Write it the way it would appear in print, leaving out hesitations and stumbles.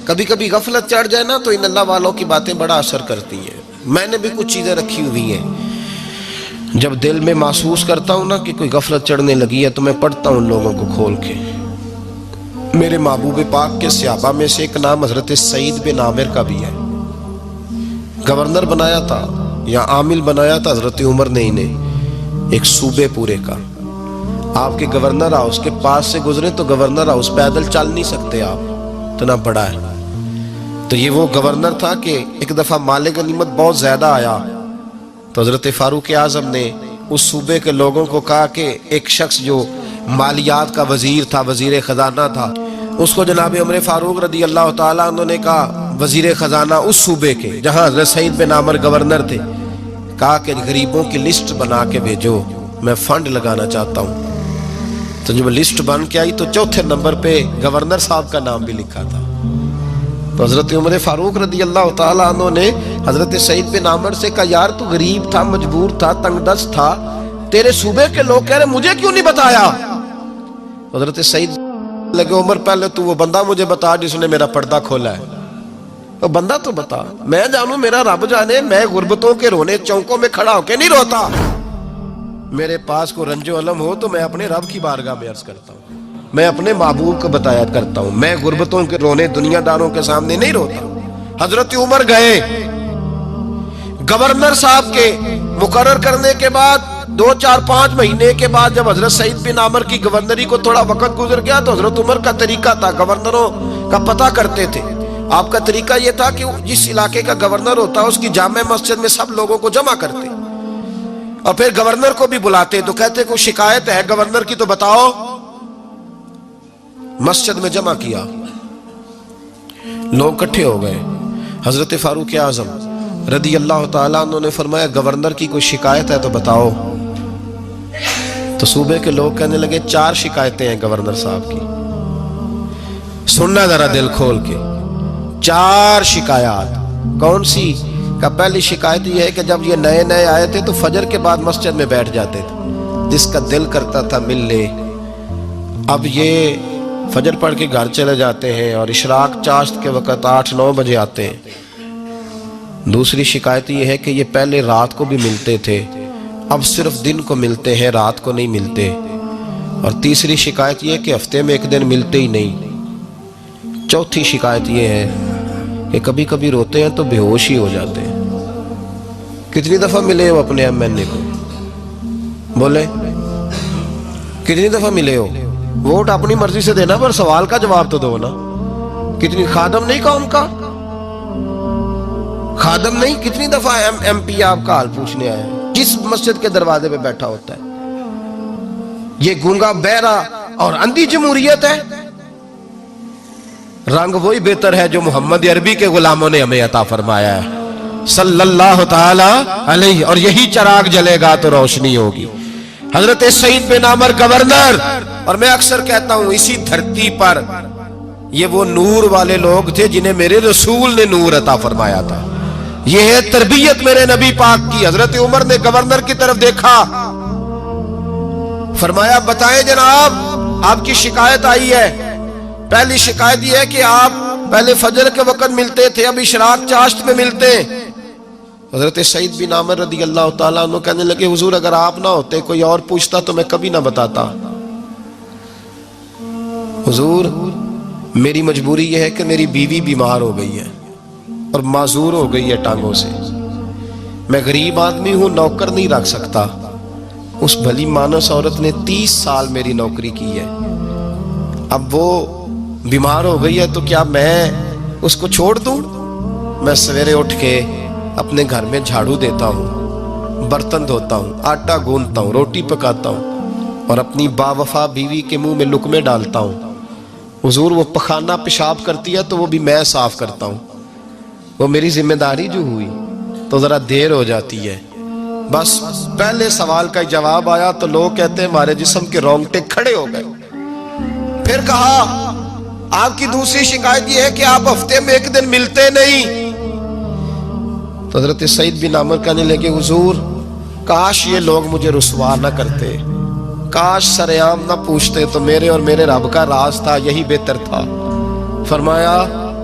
کبھی کبھی غفلت چڑھ جائے نا تو ان اللہ والوں کی باتیں بڑا اثر کرتی ہیں. میں نے بھی کچھ چیزیں رکھی ہوئی ہیں، جب دل میں محسوس کرتا ہوں نا کہ کوئی غفلت چڑھنے لگی ہے تو میں پڑھتا ہوں لوگوں کو کھول کے. میرے محبوب پاک کے صحابہ میں سے ایک نام حضرت سعید بن عامر کا بھی ہے. گورنر بنایا تھا یا عامل بنایا تھا حضرت عمر نے انہیں ایک صوبے پورے کا. آپ کے گورنر ہاؤس کے پاس سے گزرے تو گورنر ہاؤس پیدل چل نہیں سکتے آپ، اتنا بڑا ہے. تو یہ وہ گورنر تھا کہ ایک دفعہ مال غنیمت بہت زیادہ آیا تو حضرت فاروق اعظم نے اس صوبے کے لوگوں کو کہا کہ ایک شخص جو مالیات کا وزیر تھا، وزیر خزانہ تھا، اس کو جناب عمر فاروق رضی اللہ تعالیٰ عنہ نے کہا، وزیر خزانہ اس صوبے کے جہاں حضرت سعید بن عامر گورنر تھے، کہا کہ غریبوں کی لسٹ بنا کے بھیجو، میں فنڈ لگانا چاہتا ہوں. تو جب لسٹ بن کے آئی تو چوتھے نمبر پہ گورنر صاحب کا نام بھی لکھا تھا. تو حضرت عمر فاروق رضی اللہ تعالیٰ عنہ نے حضرت سعید بن عامر سے کہا، یار تو غریب تھا، مجبور تھا، تنگ دست تھا، تیرے صوبے کے لوگ کہہ رہے مجھے کیوں نہیں بتایا؟ حضرت سعید لگے، عمر پہلے تو وہ بندہ مجھے بتا جس نے میرا پردہ کھولا ہے. تو بندہ تو بتا، میں جانوں، میرا رب جانے، میں غربتوں کے رونے چوکوں میں کھڑا ہو کے نہیں روتا. میرے پاس کو رنج و علم ہو تو میں اپنے رب کی بارگاہ میں عرض کرتا ہوں، میں اپنے محبوب کو بتایا کرتا ہوں، میں غربتوں کے رونے دنیا داروں کے سامنے نہیں روتا. حضرت عمر گئے، گورنر صاحب کے مقرر کرنے کے بعد 2-4-5 مہینے کے بعد جب حضرت سعید بن عامر کی گورنری کو تھوڑا وقت گزر گیا تو حضرت عمر کا طریقہ تھا، گورنروں کا پتہ کرتے تھے. آپ کا طریقہ یہ تھا کہ جس علاقے کا گورنر ہوتا اس کی جامع مسجد میں سب لوگوں کو جمع کرتے اور پھر گورنر کو بھی بلاتے. تو کہتے کوئی شکایت ہے گورنر کی تو بتاؤ. مسجد میں جمع کیا، لوگ اکٹھے ہو گئے. حضرت فاروق اعظم رضی اللہ تعالیٰ عنہ نے فرمایا، گورنر کی کوئی شکایت ہے تو بتاؤ. تو صوبے کے لوگ کہنے لگے 4 شکایتیں ہیں گورنر صاحب کی. سننا ذرا دل کھول کے، 4 شکایات. کون سی؟ کہ پہلی شکایت یہ ہے کہ جب یہ نئے نئے آئے تھے تو فجر کے بعد مسجد میں بیٹھ جاتے تھے، جس کا دل کرتا تھا مل لے. اب یہ فجر پڑھ کے گھر چلے جاتے ہیں اور اشراق چاشت کے وقت 8-9 بجے آتے ہیں. دوسری شکایت یہ ہے کہ یہ پہلے رات کو بھی ملتے تھے، اب صرف دن کو ملتے ہیں، رات کو نہیں ملتے. اور تیسری شکایت یہ ہے کہ ہفتے میں ایک دن ملتے ہی نہیں. چوتھی شکایت یہ ہے کہ کبھی کبھی روتے ہیں تو بے ہوش ہی ہو جاتے ہیں. کتنی دفعہ ملے ہو اپنے ایم این اے کو؟ بولے کتنی دفعہ ملے ہو؟ ووٹ اپنی مرضی سے دینا پر سوال کا جواب تو دو نا. کتنی خادم نہیں قوم کا؟ خادم نہیں، کتنی دفعہ ایم پی آپ کا حال پوچھنے آئے ہیں جس مسجد کے دروازے پہ بیٹھا ہوتا ہے؟ یہ گونگا بہرا اور اندھی جمہوریت ہے؟ رنگ وہی بہتر ہے جو محمد عربی کے غلاموں نے ہمیں عطا فرمایا ہے صلی اللہ تعالی علیہ، اور یہی چراغ جلے گا تو روشنی ہوگی. حضرت سعید بن عامر گورنر، اور میں اکثر کہتا ہوں اسی دھرتی پر یہ وہ نور والے لوگ تھے جنہیں میرے رسول نے نور عطا فرمایا تھا. یہ ہے تربیت میرے نبی پاک کی. حضرت عمر نے گورنر کی طرف دیکھا، فرمایا بتائیں جناب آپ کی شکایت آئی ہے. پہلی شکایت یہ ہے کہ آپ پہلے فجر کے وقت ملتے تھے، اب اشراق چاشت میں ملتے. حضرت سعید بن عامر رضی اللہ تعالیٰ عنہ کہنے لگے، حضور اگر آپ نہ ہوتے کوئی اور پوچھتا تو میں کبھی نہ بتاتا. حضور میری مجبوری یہ ہے کہ میری بیوی بیمار ہو گئی ہے اور معذور ہو گئی ہے ٹانگوں سے. میں غریب آدمی ہوں، نوکر نہیں رکھ سکتا. اس بھلی مانس عورت نے 30 سال میری نوکری کی ہے، اب وہ بیمار ہو گئی ہے تو کیا میں اس کو چھوڑ دوں؟ میں سویرے اٹھ کے اپنے گھر میں جھاڑو دیتا ہوں، برتن دھوتا ہوں، آٹا گوندتا ہوں، روٹی پکاتا ہوں اور اپنی باوفا بیوی کے منہ میں لقمے ڈالتا ہوں. حضور وہ پخانہ پیشاب کرتی ہے تو وہ بھی میں صاف کرتا ہوں. وہ میری ذمہ داری جو ہوئی تو ذرا دیر ہو جاتی ہے. بس پہلے سوال کا جواب آیا تو لوگ کہتے ہیں ہمارے جسم کے رونگٹے کھڑے ہو گئے. پھر کہا آپ کی دوسری شکایت یہ ہے کہ آپ ہفتے میں ایک دن ملتے نہیں. تو حضرت سعید بن عامر کہنے لگے، حضور کاش یہ لوگ مجھے رسوا نہ کرتے، کاش سرعام نہ پوچھتے تو میرے اور میرے رب کا راز تھا، یہی بہتر تھا. فرمایا